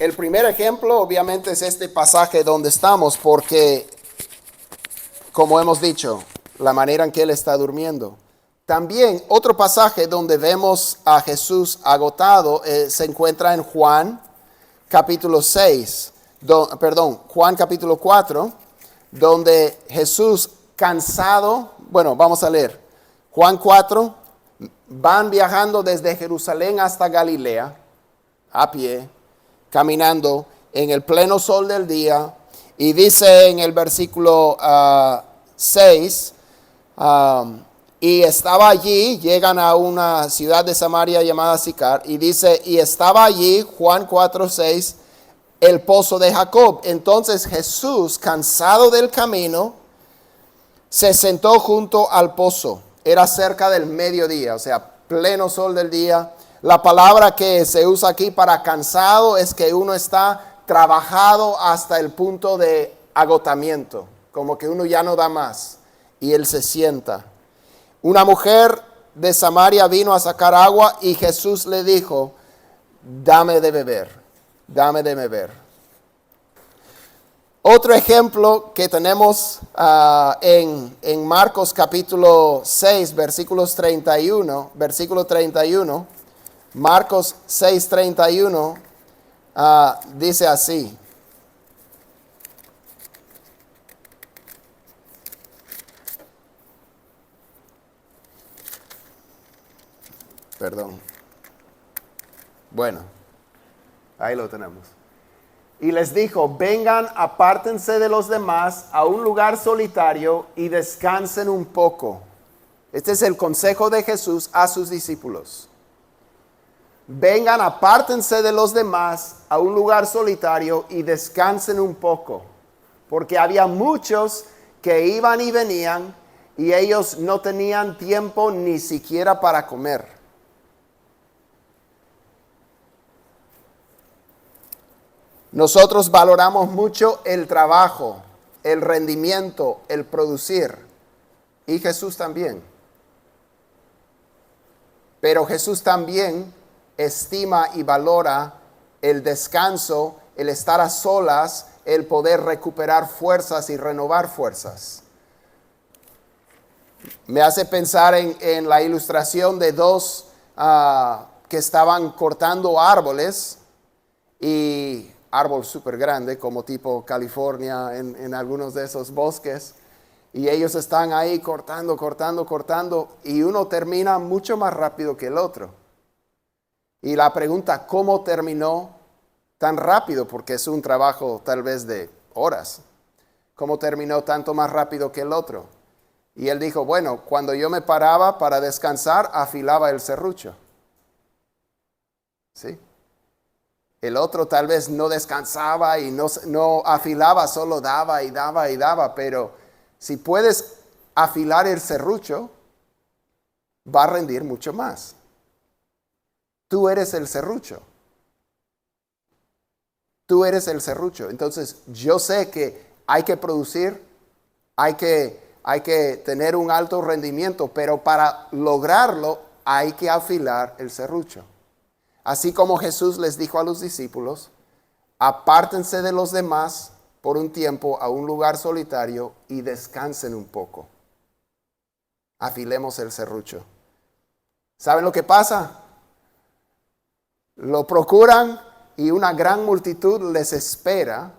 El primer ejemplo obviamente es este pasaje donde estamos porque, como hemos dicho, la manera en que él está durmiendo. También otro pasaje donde vemos a Jesús agotado se encuentra en Juan capítulo 6, Juan capítulo 4, donde Jesús cansado, bueno, vamos a leer. Juan 4, van viajando desde Jerusalén hasta Galilea, a pie, caminando en el pleno sol del día, y dice en el versículo 6, y estaba allí, llegan a una ciudad de Samaria llamada Sicar, y dice, y estaba allí, Juan 4:6, el pozo de Jacob. Entonces Jesús, cansado del camino, se sentó junto al pozo. Era cerca del mediodía, o sea, pleno sol del día. La palabra que se usa aquí para cansado es que uno está trabajado hasta el punto de agotamiento, como que uno ya no da más, y él se sienta. Una mujer de Samaria vino a sacar agua y Jesús le dijo, dame de beber, dame de beber. Otro ejemplo que tenemos en Marcos capítulo 6, versículo 31, Marcos 6, 31, dice así. Perdón. Bueno, ahí lo tenemos. Y les dijo, vengan, apártense de los demás a un lugar solitario y descansen un poco. Este es el consejo de Jesús a sus discípulos. Vengan, apártense de los demás a un lugar solitario y descansen un poco. Porque había muchos que iban y venían y ellos no tenían tiempo ni siquiera para comer. Nosotros valoramos mucho el trabajo, el rendimiento, el producir. Y Jesús también. Pero Jesús también estima y valora el descanso, el estar a solas, el poder recuperar fuerzas y renovar fuerzas. Me hace pensar en la ilustración de dos que estaban cortando árboles, y árbol súper grande como tipo California en algunos de esos bosques, y ellos están ahí cortando y uno termina mucho más rápido que el otro. Y la pregunta, ¿cómo terminó tan rápido? Porque es un trabajo tal vez de horas. ¿Cómo terminó tanto más rápido que el otro? Y él dijo, bueno, cuando yo me paraba para descansar, afilaba el serrucho. ¿Sí? El otro tal vez no descansaba y no afilaba, solo daba y daba y daba. Pero si puedes afilar el serrucho, va a rendir mucho más. Tú eres el serrucho. Tú eres el serrucho. Entonces yo sé que hay que producir, hay que tener un alto rendimiento, pero para lograrlo hay que afilar el serrucho. Así como Jesús les dijo a los discípulos, apártense de los demás por un tiempo a un lugar solitario y descansen un poco. Afilemos el serrucho. ¿Saben lo que pasa? Lo procuran y una gran multitud les espera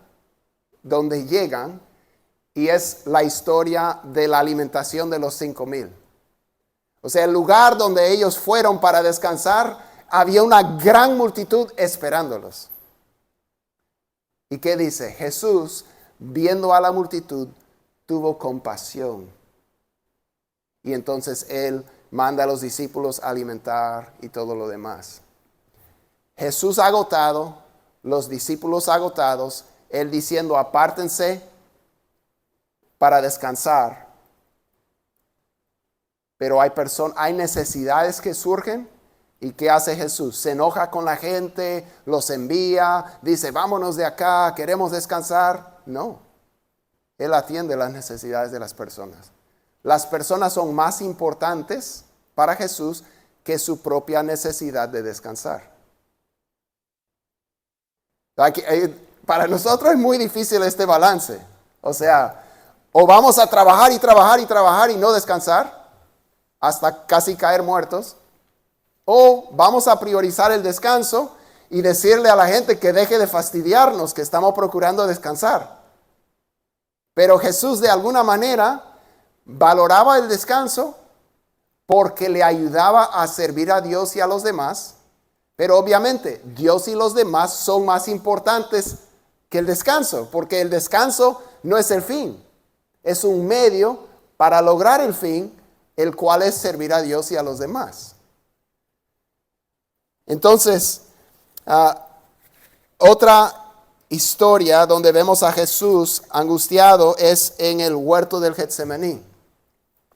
donde llegan, y es la historia de la alimentación de los 5,000. O sea, el lugar donde ellos fueron para descansar, había una gran multitud esperándolos. ¿Y qué dice? Jesús, viendo a la multitud, tuvo compasión. Y entonces él manda a los discípulos a alimentar y todo lo demás. Jesús agotado, los discípulos agotados, él diciendo, apártense para descansar. Pero hay necesidades que surgen. ¿Y qué hace Jesús? Se enoja con la gente, los envía, dice, vámonos de acá, queremos descansar. No, Él atiende las necesidades de las personas. Las personas son más importantes para Jesús que su propia necesidad de descansar. Para nosotros es muy difícil este balance. O sea, o vamos a trabajar y trabajar y trabajar y no descansar hasta casi caer muertos, o vamos a priorizar el descanso y decirle a la gente que deje de fastidiarnos, que estamos procurando descansar. Pero Jesús de alguna manera valoraba el descanso porque le ayudaba a servir a Dios y a los demás. Pero obviamente Dios y los demás son más importantes que el descanso, porque el descanso no es el fin, es un medio para lograr el fin, el cual es servir a Dios y a los demás. Entonces, otra historia donde vemos a Jesús angustiado es en el huerto del Getsemaní.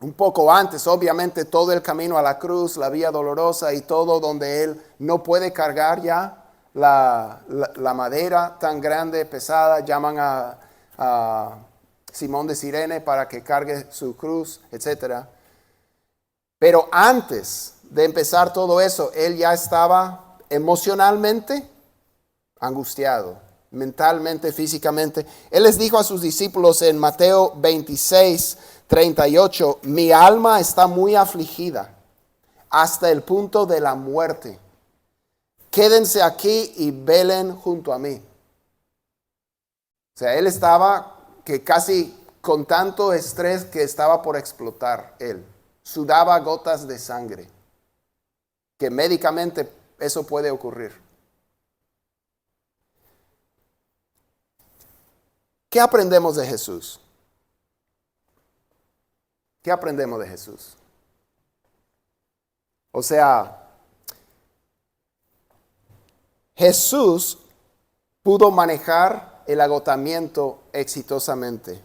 Un poco antes, obviamente, todo el camino a la cruz, la vía dolorosa y todo donde Él no puede cargar ya la madera tan grande, pesada. Llaman a Simón de Cirene para que cargue su cruz, etc. Pero antes de empezar todo eso, Él ya estaba emocionalmente angustiado, mentalmente, físicamente. Él les dijo a sus discípulos en Mateo 26:38, mi alma está muy afligida hasta el punto de la muerte. Quédense aquí y velen junto a mí. O sea, él estaba que casi con tanto estrés que estaba por explotar él. Sudaba gotas de sangre. Que médicamente eso puede ocurrir. ¿Qué aprendemos de Jesús? ¿Qué aprendemos de Jesús? O sea, Jesús pudo manejar el agotamiento exitosamente.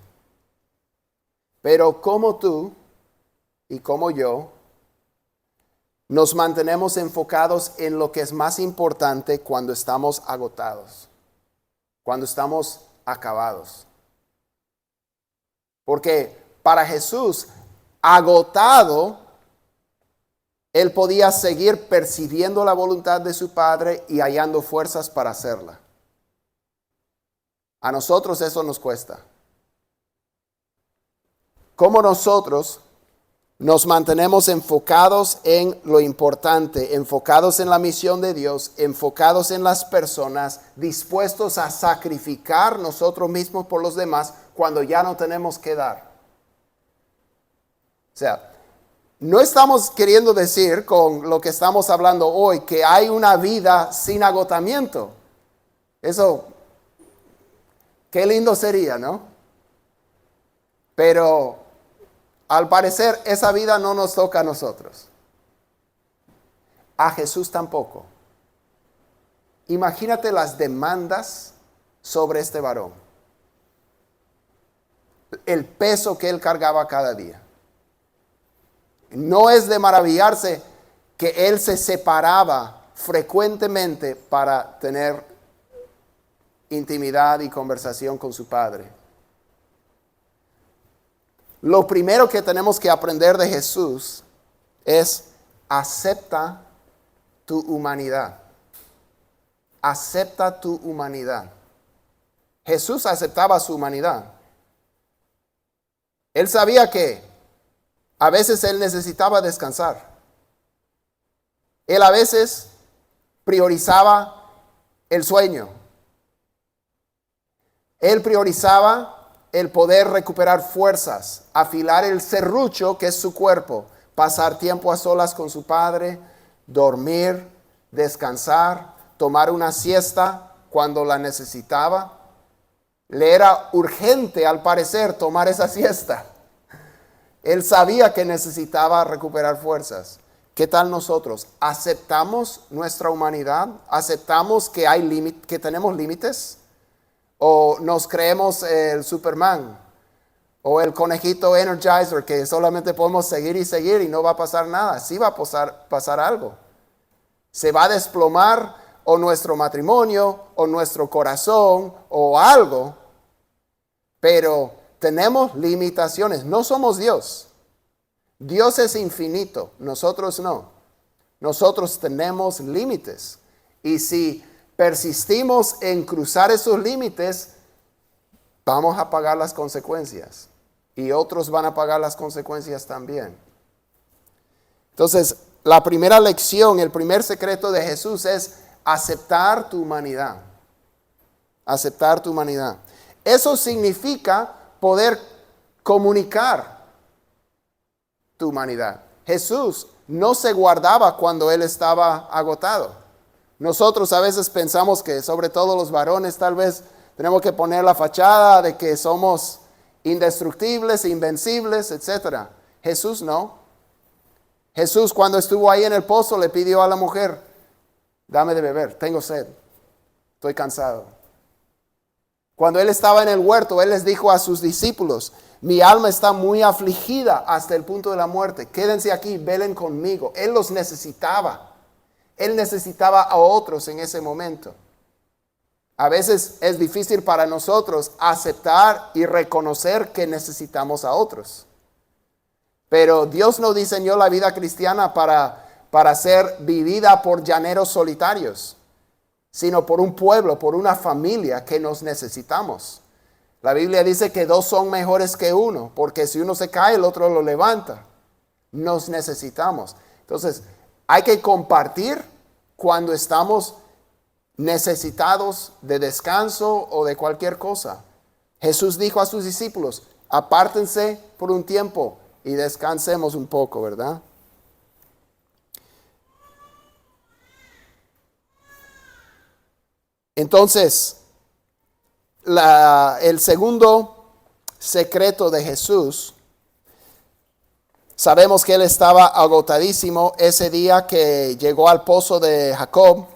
Pero como tú y como yo, nos mantenemos enfocados en lo que es más importante cuando estamos agotados, cuando estamos acabados. Porque para Jesús, agotado, Él podía seguir percibiendo la voluntad de su Padre y hallando fuerzas para hacerla. A nosotros eso nos cuesta. ¿Cómo nosotros nos mantenemos enfocados en lo importante, enfocados en la misión de Dios, enfocados en las personas, dispuestos a sacrificar nosotros mismos por los demás cuando ya no tenemos que dar? O sea, no estamos queriendo decir con lo que estamos hablando hoy que hay una vida sin agotamiento. Eso, qué lindo sería, ¿no? Pero al parecer esa vida no nos toca a nosotros. A Jesús tampoco. Imagínate las demandas sobre este varón. El peso que él cargaba cada día. No es de maravillarse que él se separaba frecuentemente para tener intimidad y conversación con su Padre. Lo primero que tenemos que aprender de Jesús es acepta tu humanidad. Acepta tu humanidad. Jesús aceptaba su humanidad. Él sabía que a veces él necesitaba descansar. Él a veces priorizaba el sueño. Él priorizaba el poder recuperar fuerzas, afilar el serrucho que es su cuerpo, pasar tiempo a solas con su Padre, dormir, descansar, tomar una siesta cuando la necesitaba. Le era urgente, al parecer, tomar esa siesta. Él sabía que necesitaba recuperar fuerzas. ¿Qué tal nosotros? ¿Aceptamos nuestra humanidad? ¿Aceptamos que que tenemos límites? ¿O nos creemos el Superman? ¿O el conejito Energizer que solamente podemos seguir y seguir y no va a pasar nada? Sí va a pasar algo. Se va a desplomar o nuestro matrimonio o nuestro corazón o algo. Pero tenemos limitaciones. No somos Dios. Dios es infinito. Nosotros no. Nosotros tenemos límites. Y si persistimos en cruzar esos límites, vamos a pagar las consecuencias. Y otros van a pagar las consecuencias también. Entonces, la primera lección, el primer secreto de Jesús es aceptar tu humanidad. Aceptar tu humanidad. Eso significa poder comunicar tu humanidad. Jesús no se guardaba cuando él estaba agotado. Nosotros a veces pensamos que, sobre todo los varones, tal vez tenemos que poner la fachada de que somos indestructibles, invencibles, etc. Jesús no. Jesús, cuando estuvo ahí en el pozo, le pidió a la mujer: dame de beber, tengo sed, estoy cansado. Cuando él estaba en el huerto, él les dijo a sus discípulos: mi alma está muy afligida hasta el punto de la muerte. Quédense aquí, velen conmigo. Él los necesitaba. Él necesitaba a otros en ese momento. A veces es difícil para nosotros aceptar y reconocer que necesitamos a otros. Pero Dios no diseñó la vida cristiana para ser vivida por llaneros solitarios, sino por un pueblo, por una familia que nos necesitamos. La Biblia dice que dos son mejores que uno, porque si uno se cae, el otro lo levanta. Nos necesitamos. Entonces, hay que compartir cuando estamos necesitados de descanso o de cualquier cosa. Jesús dijo a sus discípulos: apártense por un tiempo y descansemos un poco, ¿verdad? Entonces, el segundo secreto de Jesús, sabemos que él estaba agotadísimo ese día que llegó al pozo de Jacob,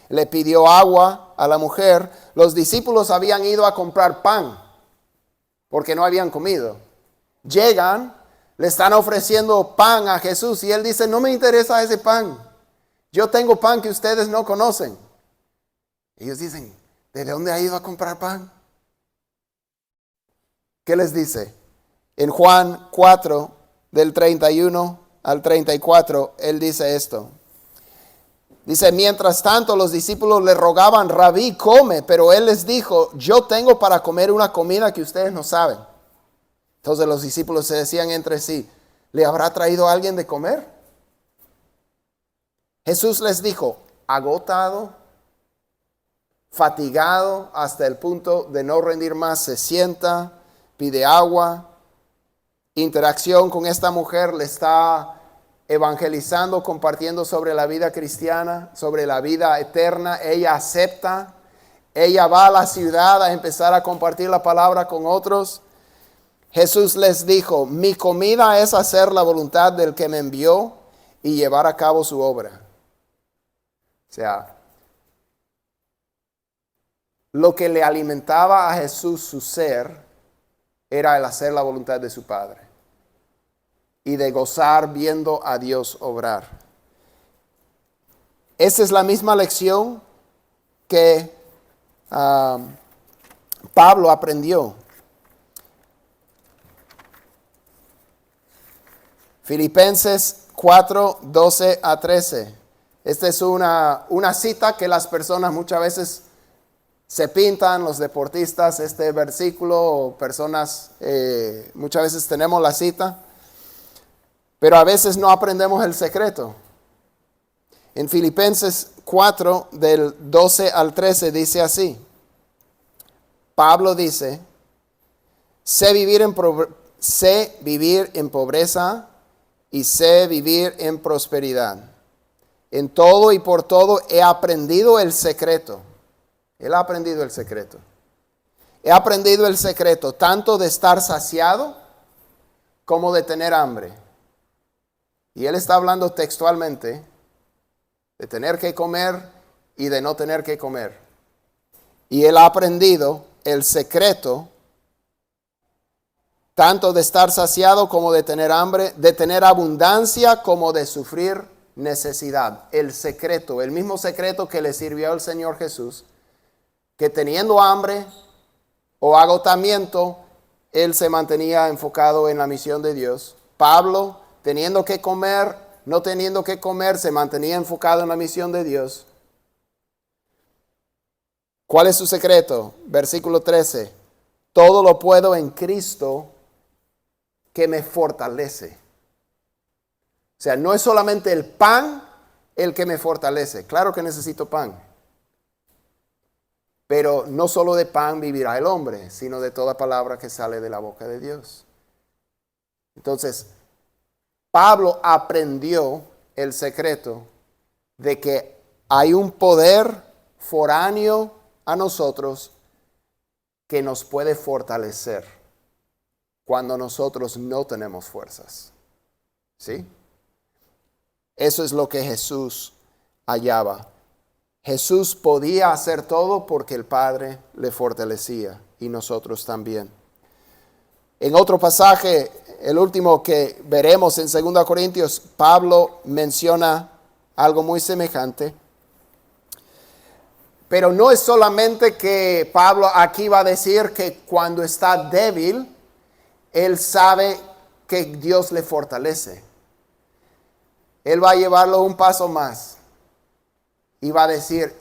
le pidió agua a la mujer. Los discípulos habían ido a comprar pan porque no habían comido. Llegan, le están ofreciendo pan a Jesús y él dice: no me interesa ese pan, yo tengo pan que ustedes no conocen. Ellos dicen: ¿de dónde ha ido a comprar pan? ¿Qué les dice? En Juan 4, del 31 al 34, él dice esto. Dice: mientras tanto los discípulos le rogaban: Rabí, come. Pero él les dijo: yo tengo para comer una comida que ustedes no saben. Entonces los discípulos se decían entre sí: ¿le habrá traído alguien de comer? Jesús les dijo: agotado, fatigado hasta el punto de no rendir más, se sienta, pide agua. Interacción con esta mujer, le está evangelizando, compartiendo sobre la vida cristiana, sobre la vida eterna. Ella acepta, ella va a la ciudad a empezar a compartir la palabra con otros. Jesús les dijo: mi comida es hacer la voluntad del que me envió y llevar a cabo su obra. O sea, lo que le alimentaba a Jesús su ser era el hacer la voluntad de su Padre y de gozar viendo a Dios obrar. Esa es la misma lección que Pablo aprendió. Filipenses 4, 12 a 13. Esta es una cita que las personas muchas veces se pintan, los deportistas, este versículo, o personas, muchas veces tenemos la cita, pero a veces no aprendemos el secreto. En Filipenses 4, del 12 al 13, dice así. Pablo dice: sé vivir en pobreza y sé vivir en prosperidad. En todo y por todo he aprendido el secreto. Él ha aprendido el secreto. He aprendido el secreto tanto de estar saciado como de tener hambre. Y él está hablando textualmente de tener que comer y de no tener que comer. Y él ha aprendido el secreto tanto de estar saciado como de tener hambre, de tener abundancia como de sufrir necesidad. El secreto, el mismo secreto que le sirvió al Señor Jesús, que teniendo hambre o agotamiento, él se mantenía enfocado en la misión de Dios. Pablo, teniendo que comer, no teniendo que comer, se mantenía enfocado en la misión de Dios. ¿Cuál es su secreto? Versículo 13. Todo lo puedo en Cristo que me fortalece. O sea, no es solamente el pan el que me fortalece. Claro que necesito pan. Pero no solo de pan vivirá el hombre, sino de toda palabra que sale de la boca de Dios. Entonces, Pablo aprendió el secreto de que hay un poder foráneo a nosotros que nos puede fortalecer cuando nosotros no tenemos fuerzas. ¿Sí? Eso es lo que Jesús hallaba. Jesús podía hacer todo porque el Padre le fortalecía y nosotros también. En otro pasaje, el último que veremos en 2 Corintios, Pablo menciona algo muy semejante. Pero no es solamente que Pablo aquí va a decir que cuando está débil, él sabe que Dios le fortalece. Él va a llevarlo un paso más y va a decir,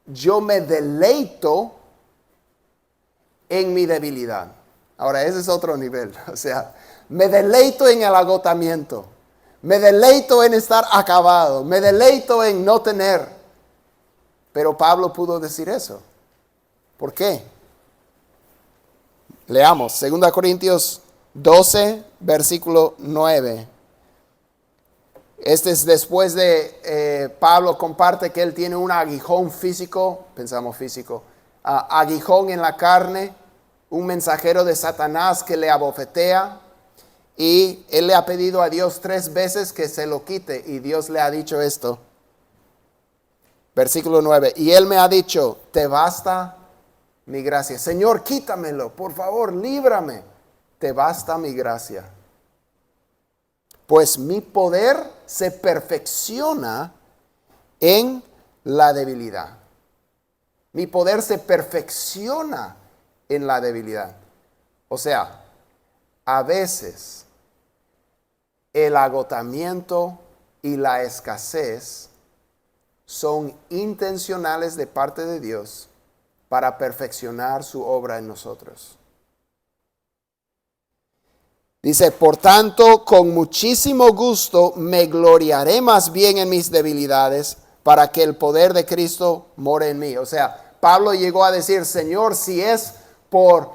yo me deleito en mi debilidad. Ahora, ese es otro nivel. O sea, me deleito en el agotamiento. Me deleito en estar acabado. Me deleito en no tener. Pero Pablo pudo decir eso. ¿Por qué? Leamos 2 Corintios 12, versículo 9. Este es después de Pablo comparte que él tiene un aguijón físico, pensamos físico, aguijón en la carne, un mensajero de Satanás que le abofetea, y él le ha pedido a Dios 3 veces que se lo quite, y Dios le ha dicho esto. Versículo 9, y él me ha dicho, te basta mi gracia. Señor, quítamelo, por favor, líbrame. Te basta mi gracia. Pues mi poder se perfecciona en la debilidad. Mi poder se perfecciona en la debilidad. O sea, a veces el agotamiento y la escasez son intencionales de parte de Dios para perfeccionar su obra en nosotros. Dice, por tanto, con muchísimo gusto me gloriaré más bien en mis debilidades para que el poder de Cristo more en mí. O sea, Pablo llegó a decir, Señor, si es por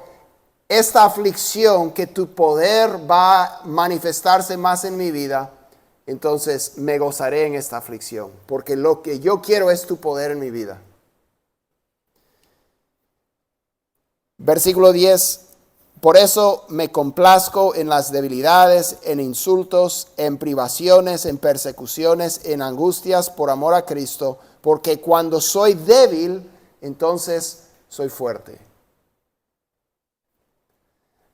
esta aflicción que tu poder va a manifestarse más en mi vida, entonces me gozaré en esta aflicción, porque lo que yo quiero es tu poder en mi vida. Versículo 10. Por eso me complazco en las debilidades, en insultos, en privaciones, en persecuciones, en angustias por amor a Cristo, porque cuando soy débil, entonces soy fuerte.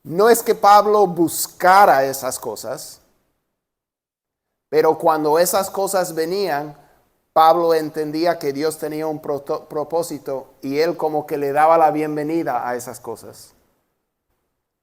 No es que Pablo buscara esas cosas, pero cuando esas cosas venían, Pablo entendía que Dios tenía un propósito y él como que le daba la bienvenida a esas cosas.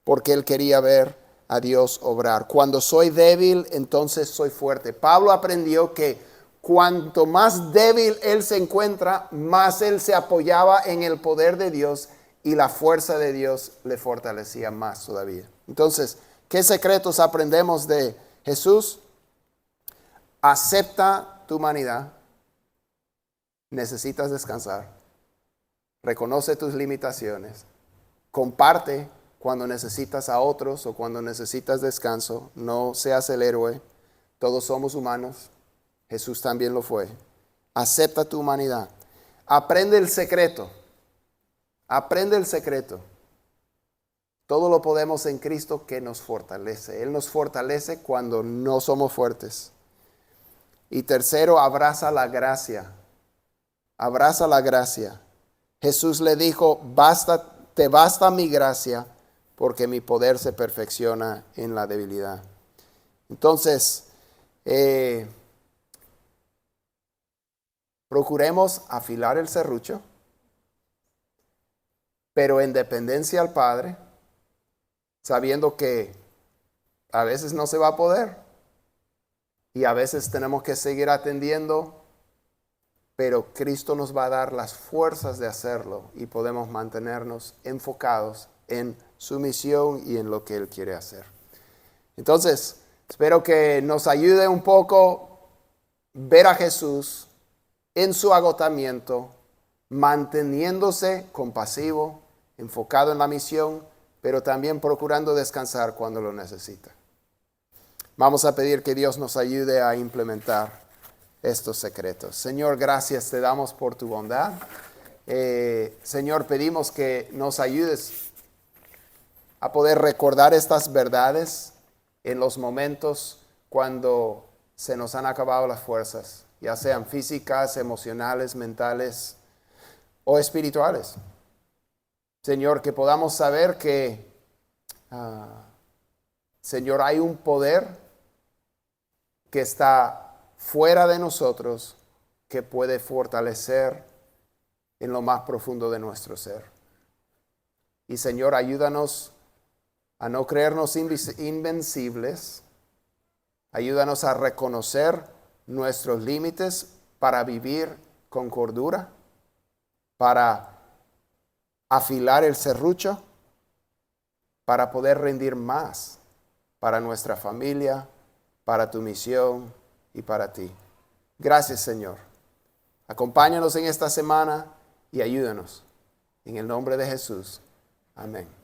Porque él quería ver a Dios obrar. Cuando soy débil, entonces soy fuerte. Pablo aprendió que cuanto más débil él se encuentra, más él se apoyaba en el poder de Dios y la fuerza de Dios le fortalecía más todavía. Entonces, ¿qué secretos aprendemos de Jesús? Acepta tu humanidad. Necesitas descansar. Reconoce tus limitaciones. Comparte cuando necesitas a otros o cuando necesitas descanso. No seas el héroe. Todos somos humanos. Jesús también lo fue. Acepta tu humanidad. Aprende el secreto. Aprende el secreto. Todo lo podemos en Cristo que nos fortalece. Él nos fortalece cuando no somos fuertes. Y tercero, abraza la gracia. Abraza la gracia. Jesús le dijo, te basta mi gracia, porque mi poder se perfecciona en la debilidad. Entonces, procuremos afilar el serrucho, pero en dependencia al Padre, sabiendo que a veces no se va a poder y a veces tenemos que seguir atendiendo pero Cristo nos va a dar las fuerzas de hacerlo y podemos mantenernos enfocados en su misión y en lo que Él quiere hacer. Entonces, espero que nos ayude un poco ver a Jesús en su agotamiento, manteniéndose compasivo, enfocado en la misión, pero también procurando descansar cuando lo necesita. Vamos a pedir que Dios nos ayude a implementar estos secretos. Señor, gracias te damos por tu bondad. Señor, pedimos que nos ayudes a poder recordar estas verdades en los momentos cuando se nos han acabado las fuerzas, ya sean físicas, emocionales, mentales o espirituales. Señor, que podamos saber que, Señor, hay un poder que está fuera de nosotros que puede fortalecer en lo más profundo de nuestro ser. Y Señor, ayúdanos a no creernos invencibles. Ayúdanos a reconocer nuestros límites para vivir con cordura, para afilar el serrucho, para poder rendir más para nuestra familia, para tu misión y para ti. Gracias, Señor. Acompáñanos en esta semana y ayúdanos. En el nombre de Jesús. Amén.